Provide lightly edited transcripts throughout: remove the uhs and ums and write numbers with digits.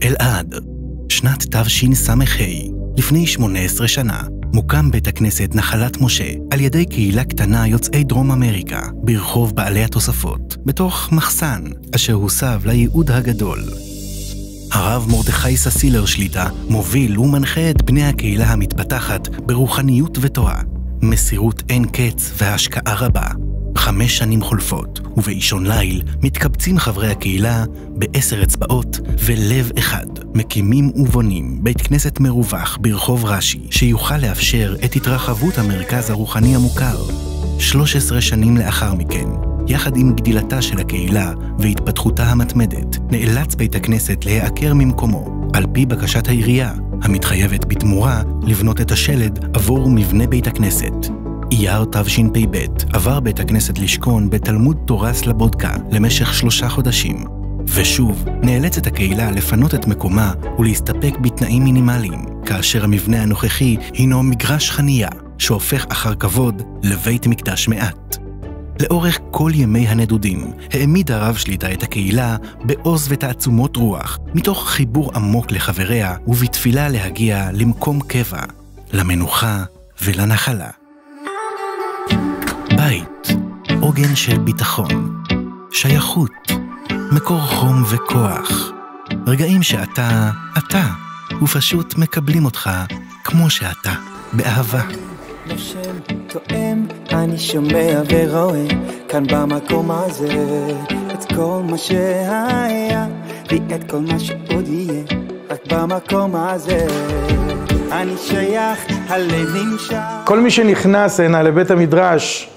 אלעד, שנת תשס"ה, לפני 18 שנה, מוקם בית הכנסת נחלת משה על ידי קהילה קטנה יוצאי דרום אמריקה ברחוב בעלי התוספות, בתוך מחסן אשר הוסב לייעוד הגדול. הרב מרדכי ססילר שליטה מוביל ומנחה את בני הקהילה המתפתחת ברוחניות ותורה, מסירות אין קץ והשקעה רבה. 5 שנים חולפות, ובאישון ליל מתקבצים חברי הקהילה ב10 אצבעות ולב אחד, מקימים ובונים בית כנסת מרווח ברחוב רש"י, שיוכל לאפשר את התרחבות המרכז הרוחני המוכר. 13 שנים לאחר מכן, יחד עם גדילתה של הקהילה והתפתחותה המתמדת, נאלץ בית הכנסת להיעקר ממקומו, על פי בקשת העירייה, המתחייבת בתמורה לבנות את השלד עבור מבנה בית הכנסת. אייר תשפ"ב עבר בית הכנסת לשכון בתלמוד תורה סלבודקה למשך 3 חודשים, ושוב נאלצת הקהילה לפנות את מקומה ולהסתפק בתנאים מינימליים, כאשר המבנה הנוכחי הינו מגרש חנייה שהופך אחר כבוד לבית מקדש מעט. לאורך כל ימי הנדודים העמיד הרב שליטה את הקהילה בעוז ותעצומות רוח, מתוך חיבור עמוק לחבריה ובתפילה להגיע למקום קבע, למנוחה ולנחלה. בית, עוגן של ביטחון, שייכות, מקור חום וכוח. רגעים שאתה, ופשוט מקבלים אותך כמו שאתה, באהבה. נושם, תואם, אני שומע ורואה כאן במקום הזה את כל מה שהיה ואת כל מה שעוד יהיה רק במקום הזה. אני שייך, הלב נמשך. כל מי שנכנס הנה לבית המדרש,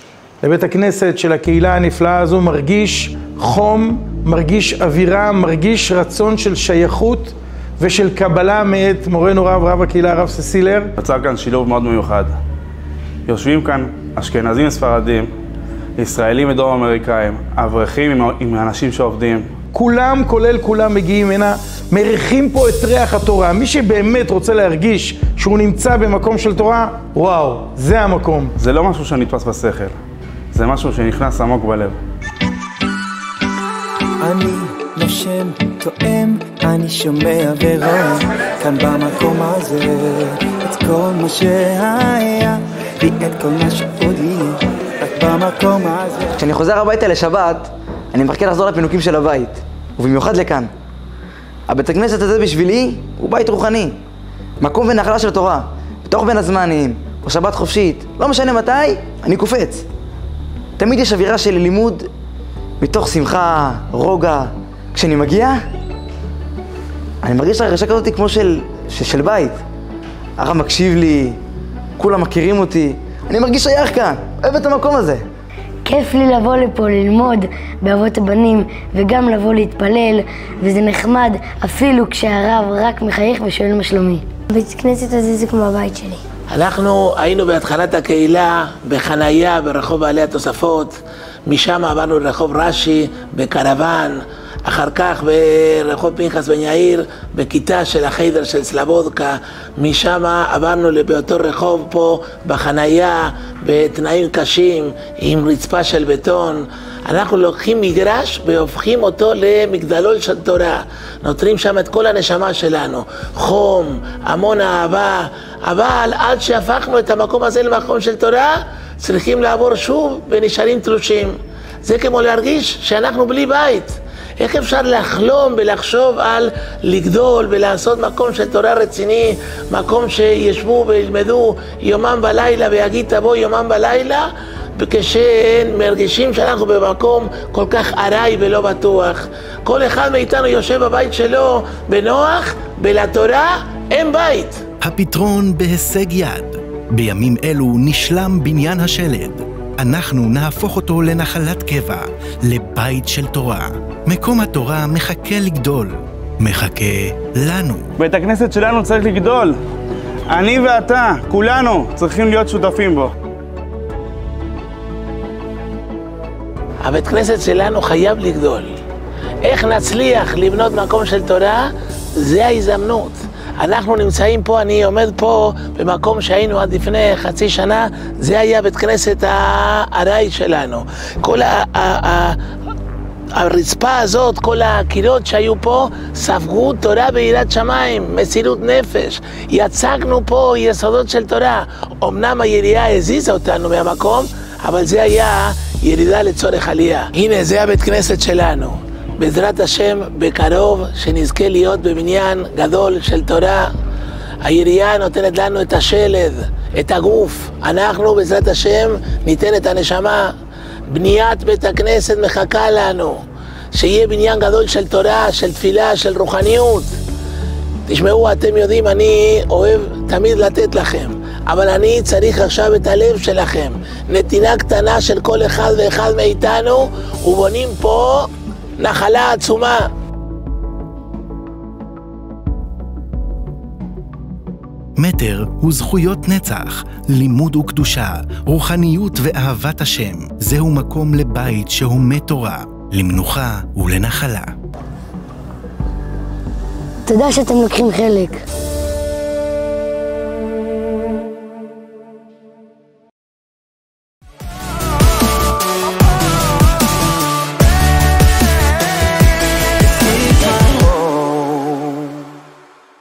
לבית הכנסת של הקהילה הנפלאה הזו, מרגיש חום, מרגיש אווירה, מרגיש רצון של שייכות ושל קבלה מאת מורנו רב הקהילה הרב ססילר. נוצר כאן שילוב מאוד מיוחד. יושבים כאן אשכנזים ספרדים, ישראלים ודרום אמריקאים, אברכים עם אנשים שעובדים. כולם, כולל כולם, מגיעים הנה, מריחים פה את ריח התורה. מי שבאמת רוצה להרגיש שהוא נמצא במקום של תורה, וואו, זה המקום. זה לא משהו שנתפס בשכל, זה משהו שנכנס עמוק בלב. אני נושם, תואם, אני שומע ורואה כאן במקום הזה את כל מה שהיה ואת כל מה שעוד יהיה רק במקום הזה. כשאני חוזר הביתה לשבת, אני מחכה לחזור לפינוקים של הבית, ובמיוחד לכאן. הבית הכנסת הזה בשבילי הוא בית רוחני, מקום ונחלה של תורה, בתוך בין הזמנים, או שבת חופשית, לא משנה מתי, אני קופץ. תמיד יש אווירה של לימוד, מתוך שמחה, רוגע. כשאני מגיע, אני מרגיש הרגשה כזאת כמו של בית. הרב מקשיב לי, כולם מכירים אותי, אני מרגיש שייך כאן, אוהב את המקום הזה. כיף לי לבוא לפה ללמוד באבות הבנים וגם לבוא להתפלל, וזה נחמד אפילו כשהרב רק מחייך ושואל מה שלומי. בית כנסת הזה זה כמו הבית שלי. אנחנו היינו בהתחלת הקהילה בחנייה ברחוב בעלי התוספות, משם עברנו לרחוב רש"י בקרוון, אחר כך ברחוב פנחס בן יאיר בכיתה של החיידר של סלבודקה, משם עברנו באותו רחוב פה בחנייה בתנאים קשים עם רצפה של בטון. אנחנו לוקחים מגרש והופכים אותו למגדלול של תורה, נותרים שם את כל הנשמה שלנו, חום, המון אהבה, אבל עד שהפכנו את המקום הזה למקום של תורה צריכים לעבור שוב ונשארים תלושים. זה כמו להרגיש שאנחנו בלי בית. איך אפשר לחלום ולחשוב על לגדול ולעשות מקום של תורה רציני, מקום שישבו וילמדו יומם בלילה ויגיד תבוא יומם בלילה, וכשמרגישים שאנחנו במקום כל כך ארעי ולא בטוח. כל אחד מאיתנו יושב בבית שלו בנוח, ולתורה אין בית. הפתרון בהישג יד. בימים אלו נשלם בניין השלד. אנחנו נהפוך אותו לנחלת קבע, לבית של תורה. מקום התורה מחכה לגדול, מחכה לנו. בית הכנסת שלנו צריך לגדול. אני ואתה, כולנו, צריכים להיות שותפים בו. הבית כנסת שלנו חייב לגדול. איך נצליח לבנות מקום של תורה? זה ההזדמנות. אנחנו נמצאים פה, אני עומד פה במקום שהיינו עד לפני חצי שנה, זה היה בית כנסת הארעי שלנו. כל הרצפה הזאת, כל הקירות שהיו פה, ספגו תורה ביראת שמיים, מסירות נפש. יצקנו פה יסודות של תורה. אמנם היריעה הזיזה אותנו מהמקום, אבל זה היה ירידה לצורך עלייה. הנה, זה הבית כנסת שלנו. בעזרת השם, בקרוב, שנזכה להיות בבניין גדול של תורה. היריעה נותנת לנו את השלד, את הגוף. אנחנו, בעזרת השם, ניתן את הנשמה. בניית בית הכנסת מחכה לנו. שיהיה בניין גדול של תורה, של תפילה, של רוחניות. תשמעו, אתם יודעים, אני אוהב תמיד לתת לכם. אבל אני צריך עכשיו את הלב שלכם. נתינה קטנה של כל אחד ואחד מאיתנו, ובונים פה נחלה עצומה. מטר הוא זכויות נצח, לימוד וקדושה, רוחניות ואהבת השם. זהו מקום לבית שהומה תורה, למנוחה ולנחלה. תודה שאתם לוקחים חלק.